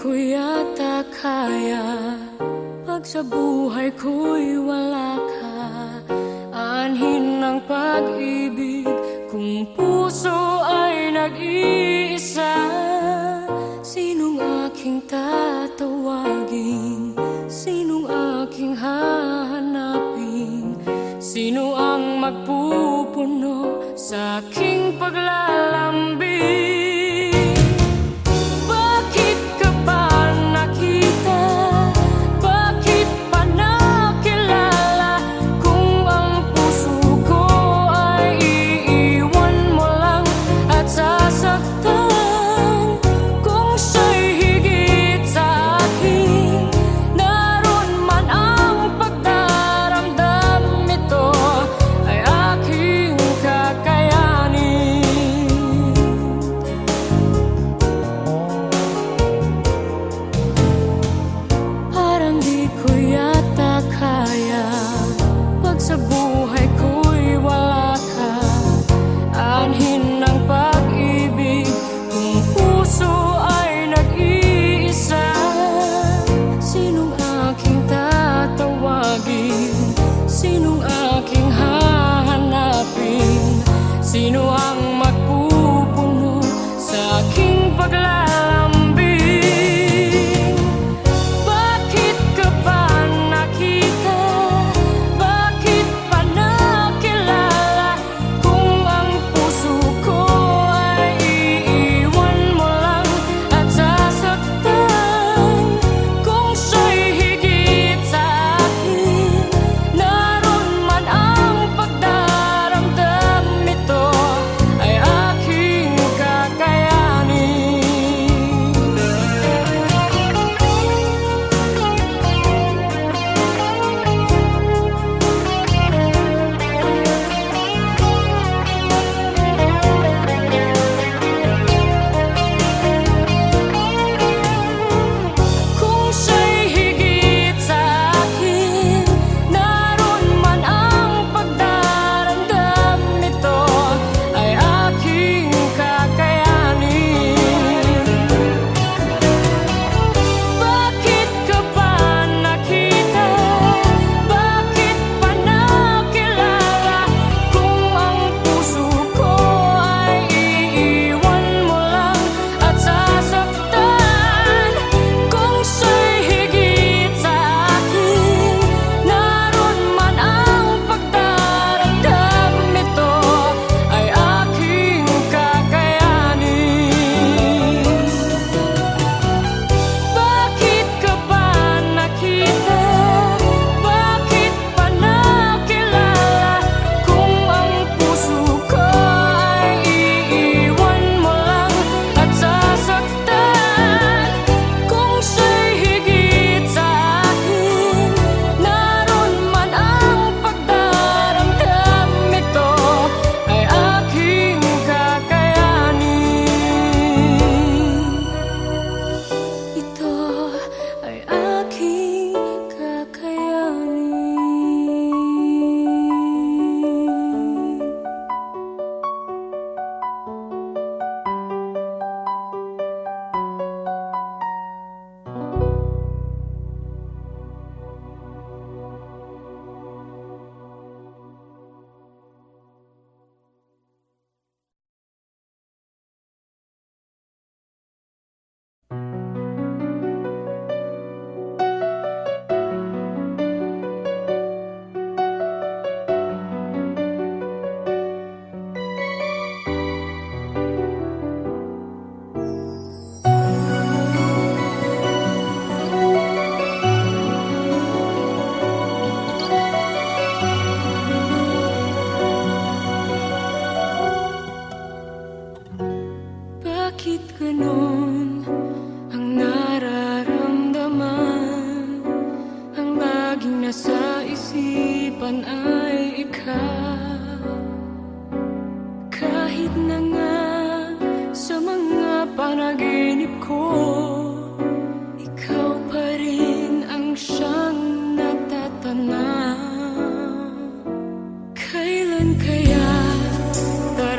ko yata kaya pag sa buhay ko'y wala ka. Anhin ng pag-ibig kung puso ay nag-iisa. Sinong aking tatawagin? Sinong aking hahanapin? Sino ang magpupuno sa aking paglalambing? Sa buhay ko'y wala ka. Anhin ng pag-ibig kung puso ay nag-iisa. Sinong aking tatawagin? Sinong aking hahanapin? Sino ang magpupuno sa aking paglalambing?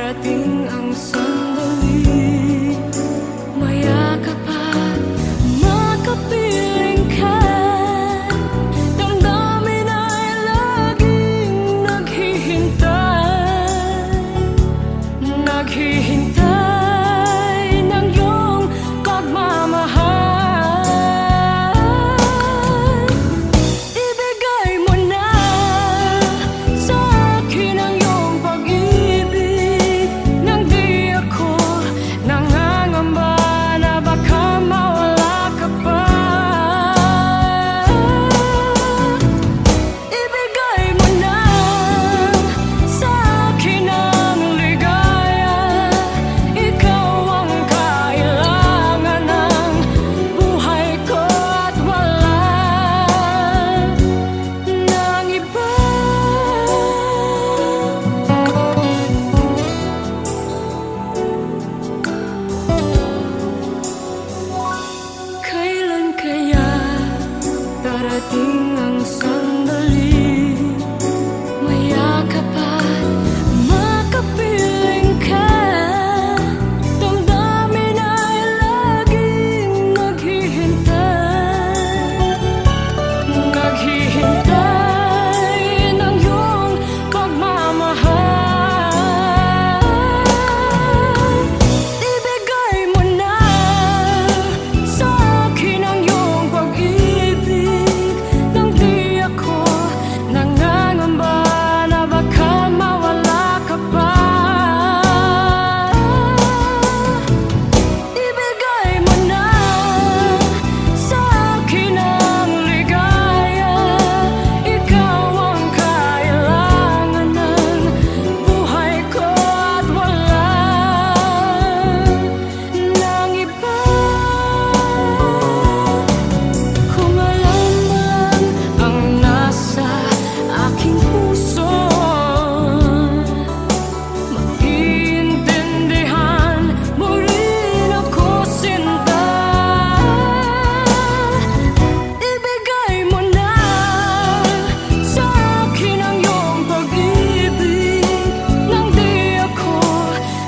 darating ang sandali, mayakap at dumating ang sandali, mayakap at makapiling ka. Damdamin ay laging naghihintay, naghihintay ng iyong pagmamahal. Ibigay mo na sa akin ang iyong pag-ibig, nang di ako nangangamba na baka mawala ka pa. Ibigay mo na sa akin ang ligaya, ikaw ang kailangan ng buhay ko at wala nang iba. Kung alam mo lang ang nasa aking puso, maiintindihan mo rin ako, sinta. Ibigay mo na sa akin ang iyong pag-ibig, nang di ako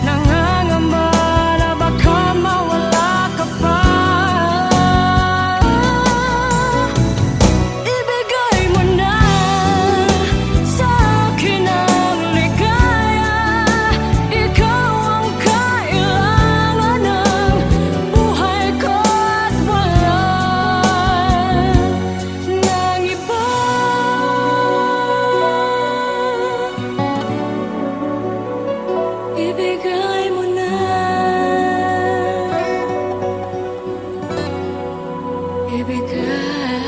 nangangamba na baka mawala ka pa. Ibigay mo na sa akin ang ligaya, ikaw ang kailangan ng buhay ko at wala nang iba. Ibigay mo na, ibigay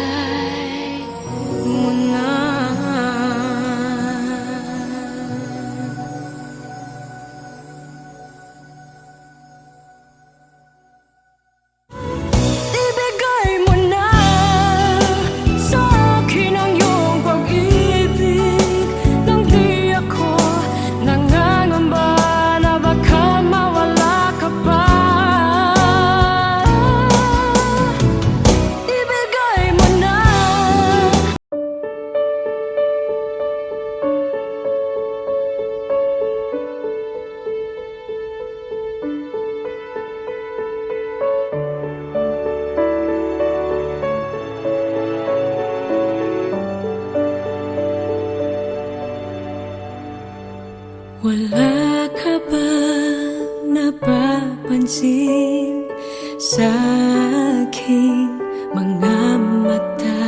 mo na. Ibigay mo na sa akin ang iyong pag-ibig, nang di ako nangangamba na baka mawala ka pa. Ibigay mo na. Wala ka ba napapansin sa aking mga mata?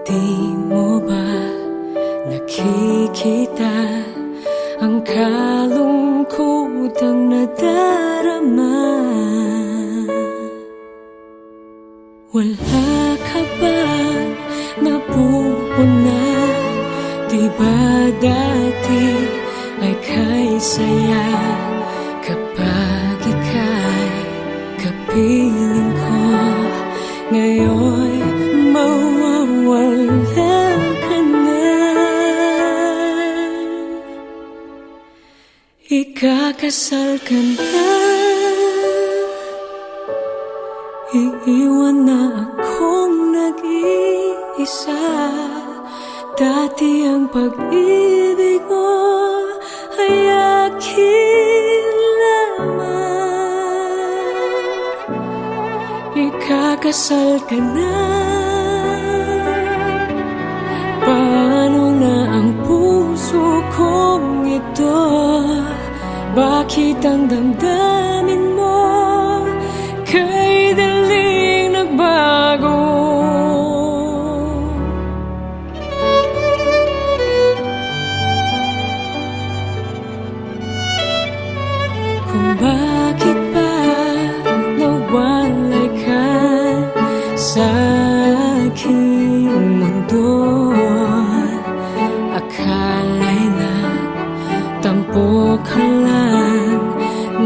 Di mo ba nakikita ang kalungkotang nadarama? Wala ka bang napupuna? Di ba dati ay kay saya kapag ika'y kapiling ko? Ngayon mawawala ka na. Ikakasal ka na, iiwan na akong nag-iisa. Dati ang pag-ibig mo ay akin lamang. Ikakasal ka na, paano na ang puso kong ito? Bakit ang damdamin mo kay daling nagbago? Kung bakit ba nawalay ka sa aking mundo, akala'y nagtampo ka lang,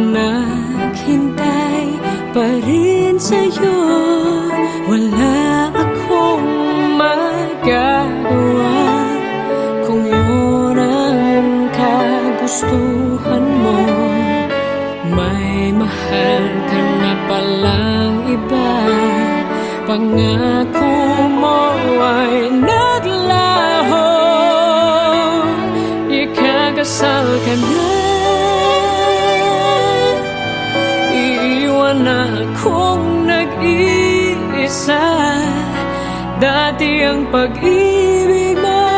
naghintay pa rin sa'yo. Wala akong magagawa kung yun ang kagustuhan mo. May mahal ka na palang iba, pangako mo ikakasal ka na. Iiwan akong nag-iisa. Dati ang pag-ibig mo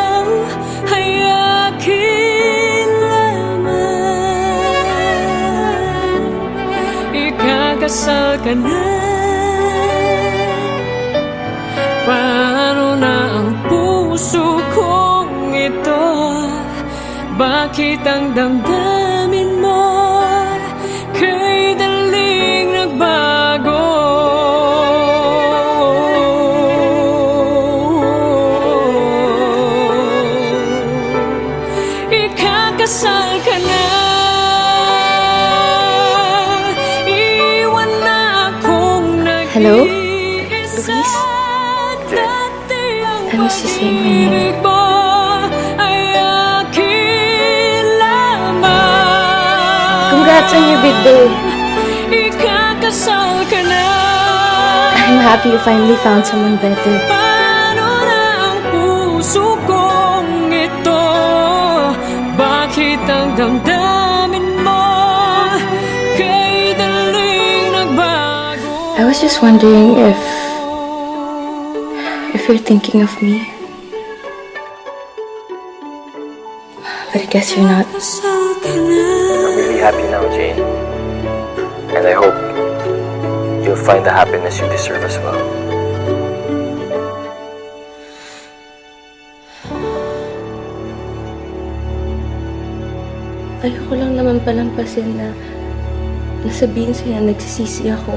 ay akin lamang. Ikakasal ka na. Paano na ang puso kong ito? Bakit ang damdamin mo kay daling nagbago? Ikakasal ka na. Iwan na akong nag-iisa. Hello? Luis? I was just saying my name. Congrats on your big day. Ikakasal ka na. I'm happy you finally found someone better. Paano na ang puso kong ito? Bakit ang damdamin mo kay daling nagbago? I was just wondering if you're thinking of me. But I guess you're not. I'm really happy now, Jane. And I hope you'll find the happiness you deserve as well. Ayoko lang naman palampasin na nasabihin sa'yo na nagsisisi ako.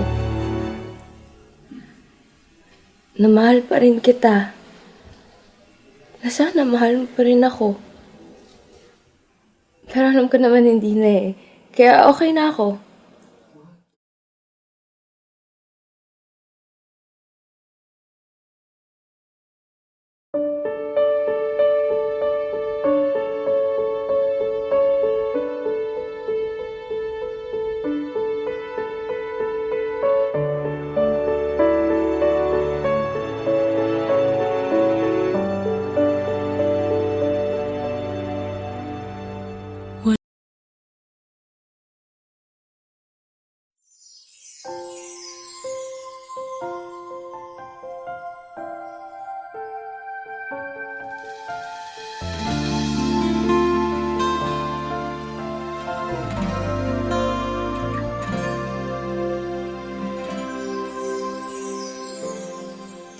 Na mahal pa rin kita. Na sana mahal mo pa rin ako. Pero alam ko naman hindi na eh. Kaya okay na ako.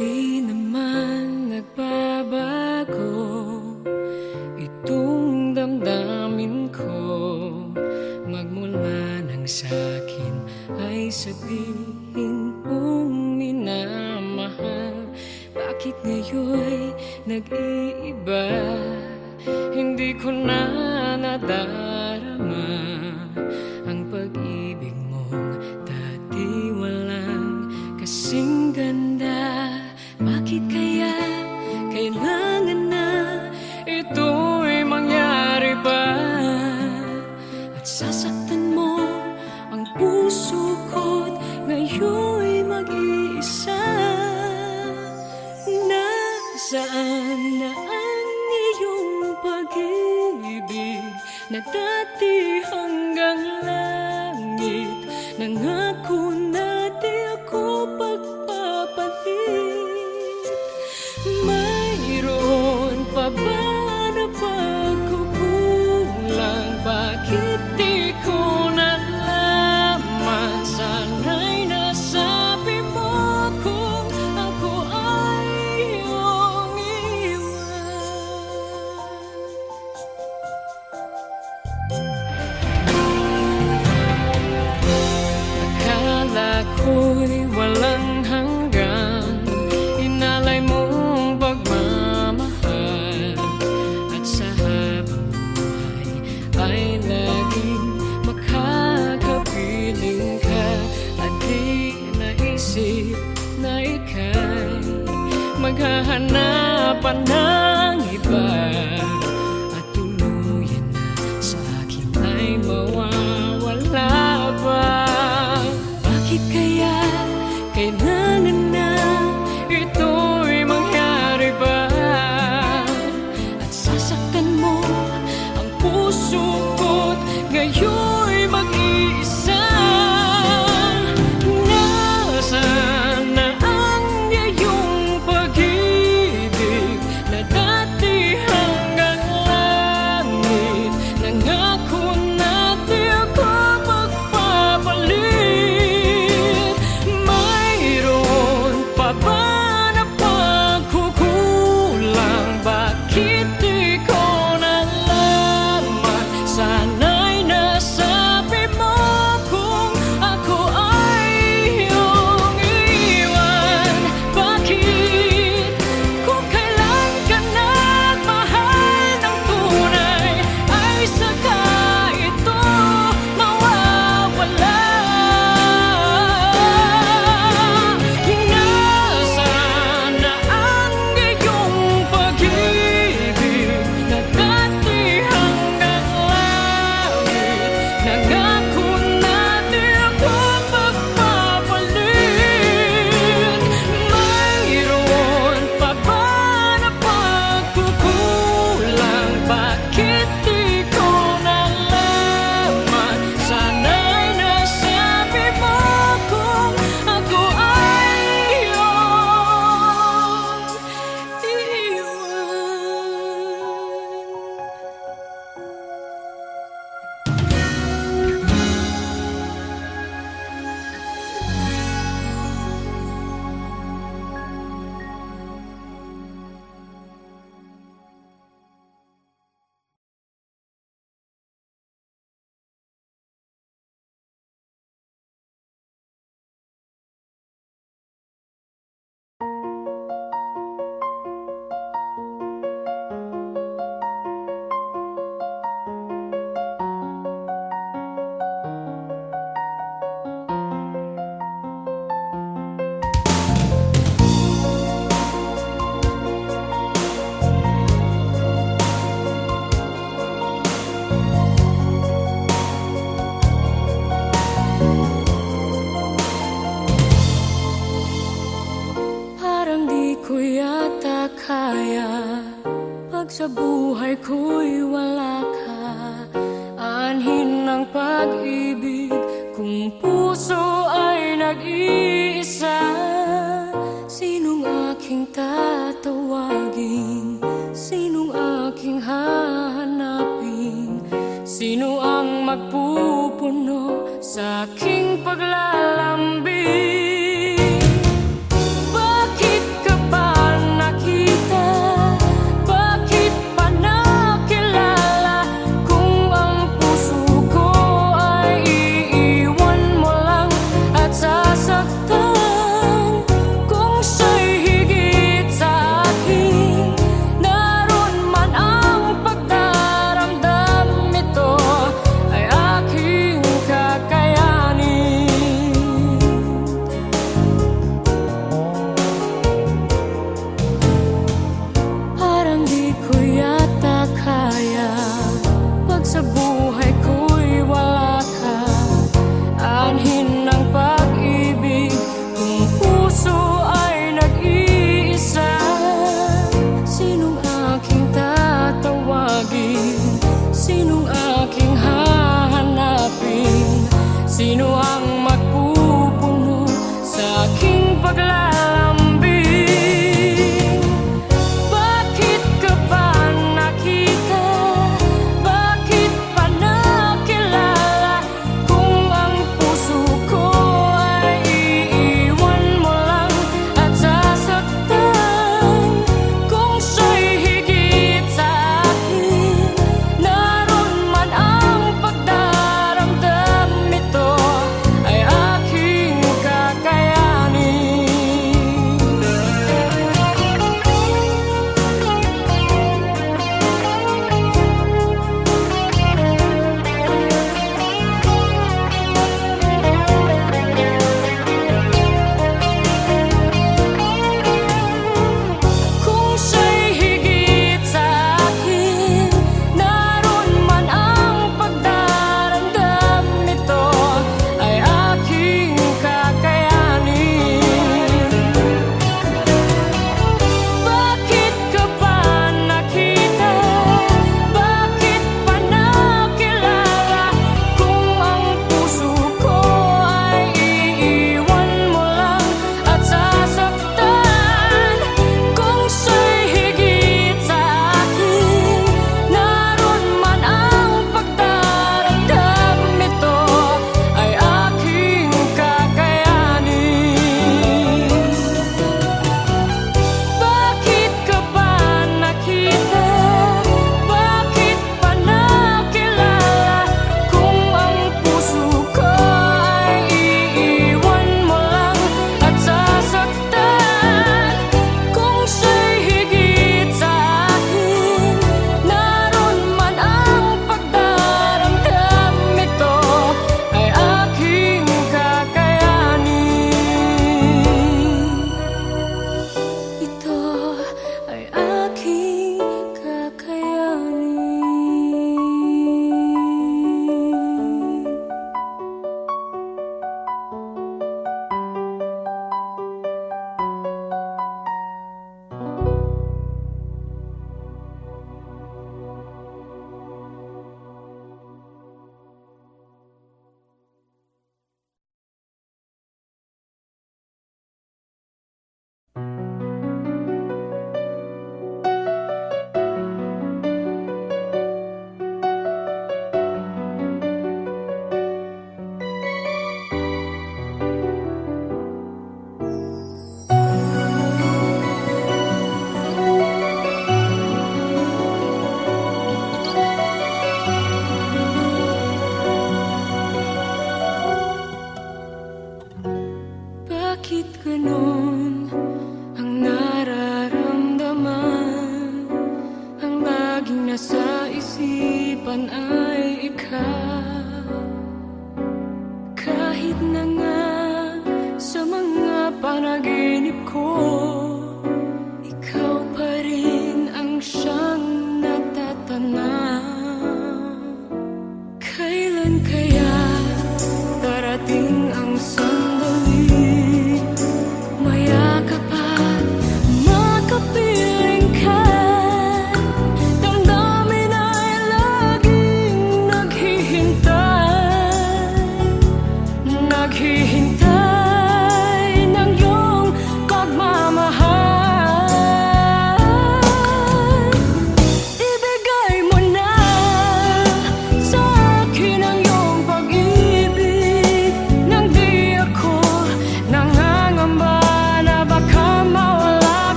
Di naman nagbabago itong damdamin ko. Magmula nang sa'kin ay sabihin mong minamahal. Bakit ngayon'y nag-iiba? Hindi ko na nadarama ang pag-ibig mong dati walang kasing ganda. Bakit kaya kailangan na ito'y mangyari pa? At sasaktan mo ang puso ko't ngayon'y mag-iisa. Nasaan na ang iyong pag-ibig na dati hanggang langit? Nangako na di ako pagpapalit. Mayroon pa ba na pagkukulang? Bakit di ko nalaman? Sana'y nasabi mo kung ako ay iyong iwan. Akala ko'y walang hanggan, inalay mong pagmamahal. At sa habang buhay ay laging makakapiling ka. At di naisip na ika'y maghahanapan ng iba. At tuluyan na sa akin ay mawawala pa. Bakit kaya kailangan na ito'y mangyari ba? At sasaktan mo ang puso sa buhay ko'y wala ka, anhin ng pag-ibig kung puso ay nag-iisa. Sinong aking tatawagin? Sinong aking hahanapin? Sino ang magpupuno sa aking paglalambing? Bakit ka ba nakita? Bakit pa nakilala? Kung ang puso ko ay iiwan mo lang at sasaktan, kung siya'y higit sa akin, naroon man ang pagdaramdam, ito ay aking kakayanin. Parang di ko yata kaya pag sa buhay ko'y wala ka, anhin ng pag-ibig kung puso ay nag-iisa. Sinong aking tatawagin? Sinong aking hahanapin? Sino ang magpupuno sa aking paglalambing? Bakit ka ba nakita? Bakit pa nakilala? Kung ang puso ko ay iiwan mo lang at sasaktan, kung siya'y higit sa akin, naroon man ang pagdaramdam, ito ay aking kakayanin. Kung siya'y higit sa akin, naroon man ang pagdaramdam, ito ay aking kakayanin. Bakit ka ba nakita? Bakit pa nakilala? Kung ang puso ko ay iiwan mo lang at sasaktan, kung siya'y higit sa akin, naroon man ang pagdaramdam, ito ay aking kakayanin. Bakit ka ba nakita? Bakit pa nakilala? Kung ang puso ko ay iiwan mo lang at sasaktan, kung siya'y higit sa akin, naroon man ang pagdaramdam, ito ay aking kakayanin. Ito ay aking kakayanin. Bakit ganon ang nararamdaman? Ang laging nasa isipan ay ikaw. Kahit na nga sa mga panaginip ko, ikaw pa rin ang siyang natatanaw. Kailan kaya darating ang sandali, mayakap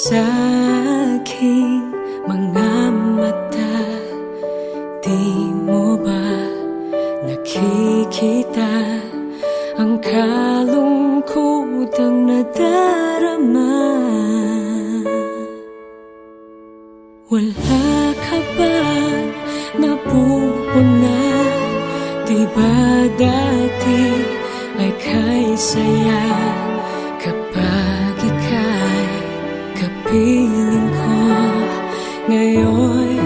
sa aking mga mata. Di mo ba nakikita ang kalungkotang nadarama? Wala ka bang napupuna? Di ba dati ay kay saya kapag ika'y kapiling ko? Ngayon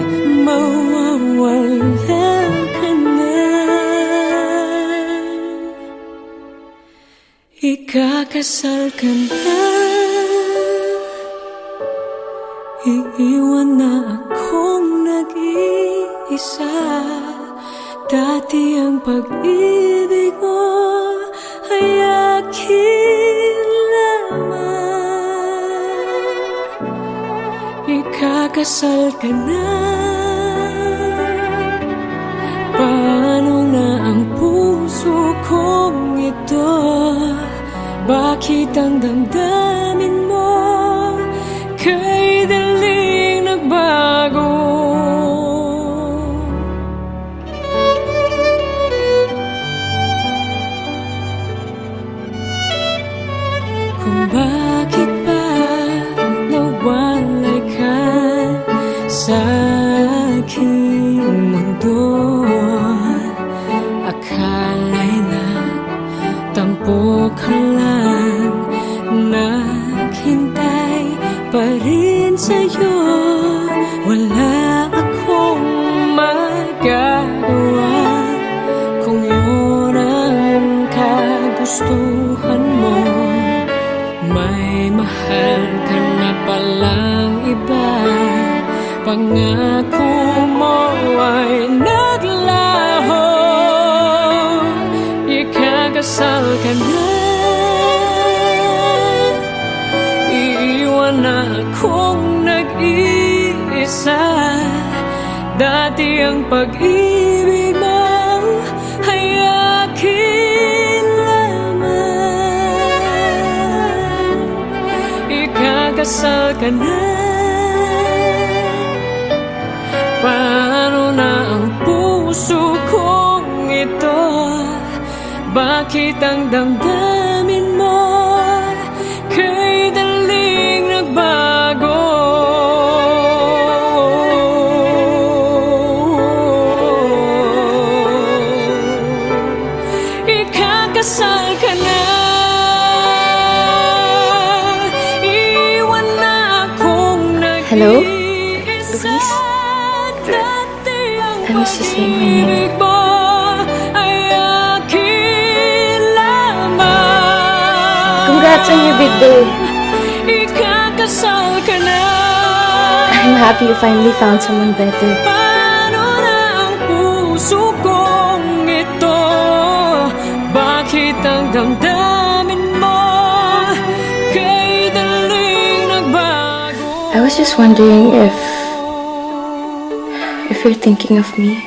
mawawala ka na. Ikakasal ka na, iiwan na akong nag-iisa. Dati ang pag-ibig mo ay akin lamang. Ikakasal ka na, paano na ang puso kong ito? Bakit ang damdamin mo kay daling nagbago? Kung bakit ba nawalay ka sa aking mundo, akala'y nagtampo ka lang, naghintay pa rin sa'yo. Wala akong magagawa kung yun ang kagustuhan mo. May mahal ka na palang iba, pangako mo ay naglaho. Ikakasal ka na, iiwan na akong nag-iisa. Dati ang pag-ibig mo ay akin lamang. Ikakasal ka na, paano na ang puso kong ito? Bakit ang damdamin mo kay daling nagbago? Ikakasal ka na, iwan na akong nag-iisa. Hello? Luis? I miss you saying my name. Congrats on your big day. Ikakasal ka na, I'm happy you finally found someone better. paano na ang puso kong ito? Bakit ang damdamin mo kay daling nagbago? I was just wondering if you're thinking of me.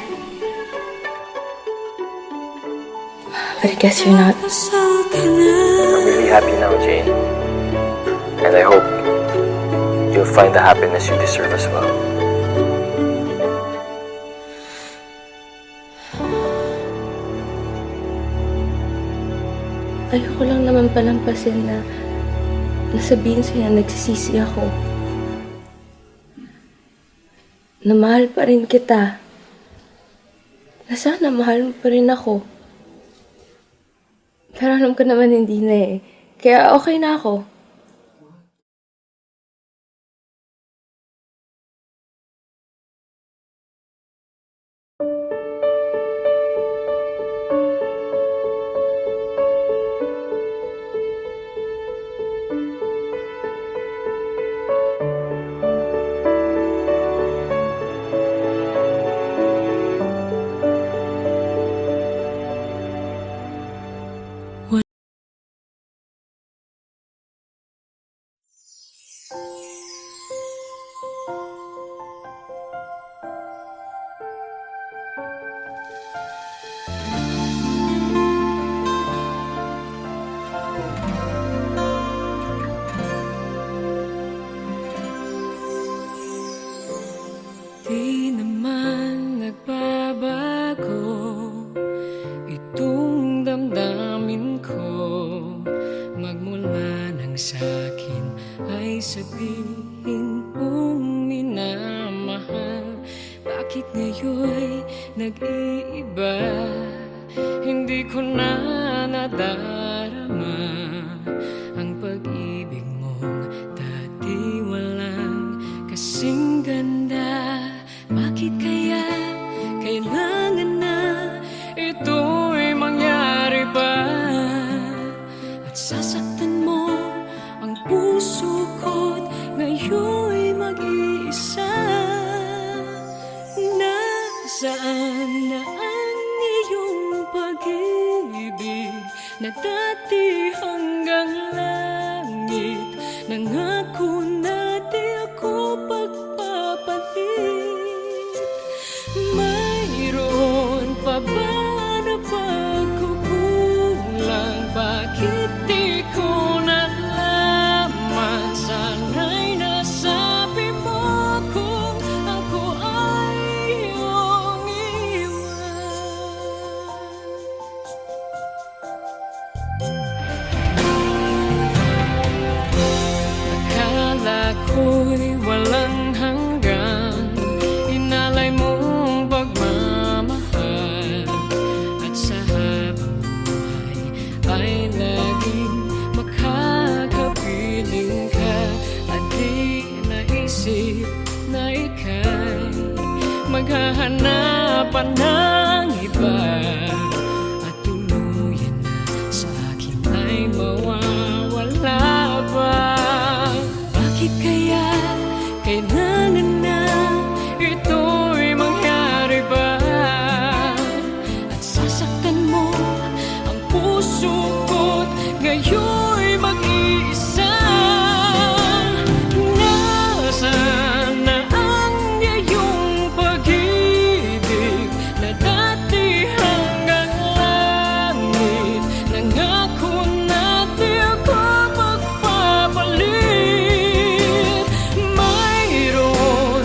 But I guess you're not. Ikakasal ka na, I'm really happy now, Jane. And I hope you'll find the happiness you deserve as well. Ayoko lang naman palampasin na nasabihin sa'yo na nagsisisi ako. Na mahal pa rin kita. Na sana mahal mo pa rin ako. Pero alam ko naman hindi na eh. Kaya okay na ako. sabihin mong minamahal? Bakit ngayon'y nag-iiba? Hindi ko na nadarama ang pag-ibig mong dati walang kasing ganda. Bakit kaya kailangan na ito'y mangyari pa? At sasaktan mo ang puso ko't ngayon'y mag-iisa. Nasaan na ang iyong pag-ibig na dati hanggang langit? Nangako na di ako pagpapalit. Mayroon pa ba na pagkukulang? Bakit di ko nalaman? Sana'y nasabi mo kung ako ay iyong iwan. Akala ko'y walang hanggan, inalay mong pagmamahal. At sa habang buhay ay laging makakapiling ka. At di naisip na ika'y maghahanapan ng iba. At tuluyan na sa akin ay mawawala ba? Bakit kaya kailangan na ito'y mangyari ba? At sasaktan mo ang puso ko't ngayon'y mag-iisa. Nasaan na ang iyong pag-ibig na dati hanggang langit? Nangako na di ako magpapalit. Mayroon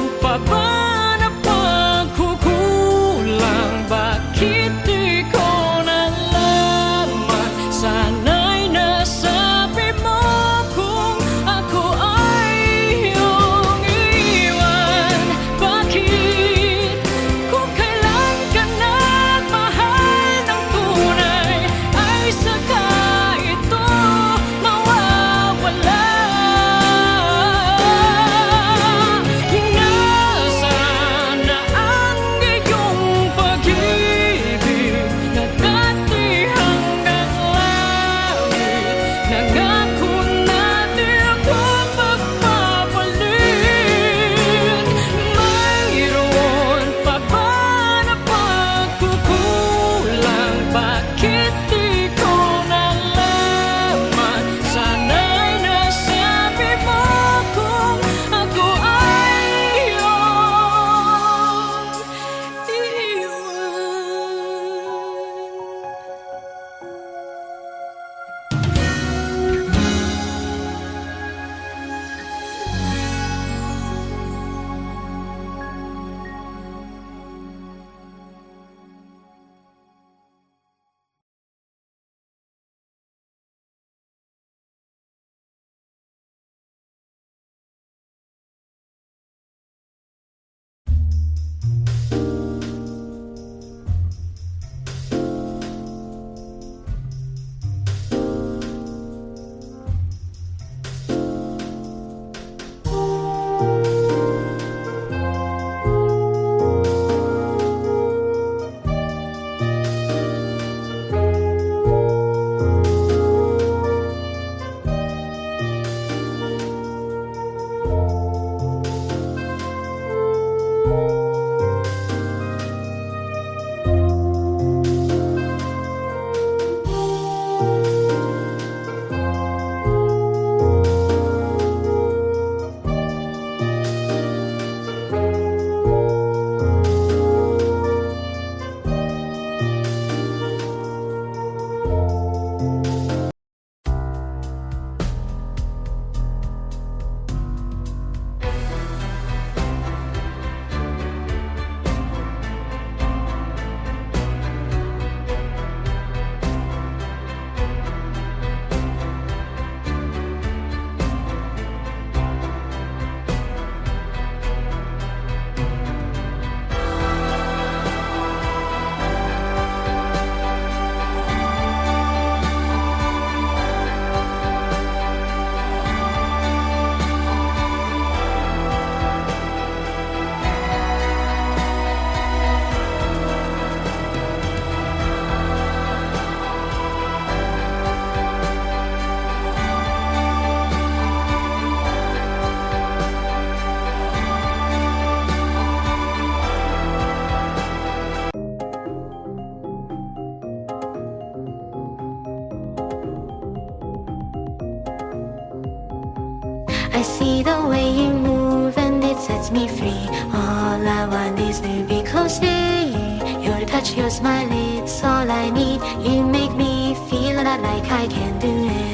me free. All I want is to be close to you. Your touch, your smile, it's all I need. You make me feel alive like I can do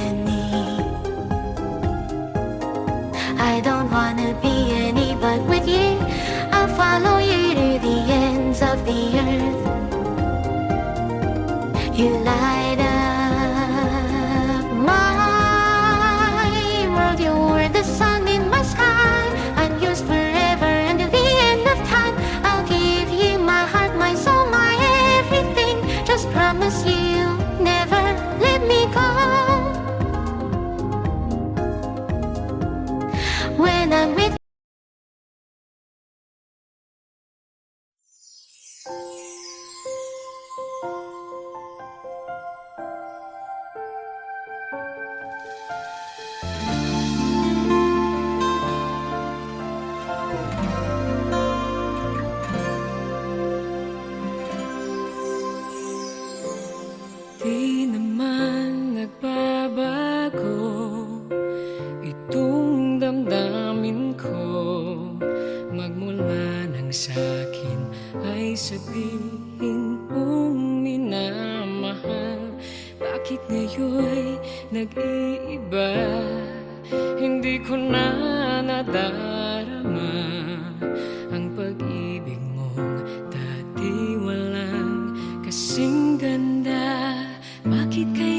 any. I don't wanna be any but with you. I'll follow you to the ends of the earth. You light up my world. You're the sun in my sky. I'm yours forever until the end of time. I'll give you my heart, my soul, my everything. Just promise you'll never let me go. When I'm with Di naman nagbabago itong damdamin ko. Magmula nang sa'kin ay sabihin mong minamahal. Bakit ngayon'y nag-iiba? Hindi ko na nadarama ang pag-ibig mong dati walang kasing ganda. Bakit kaya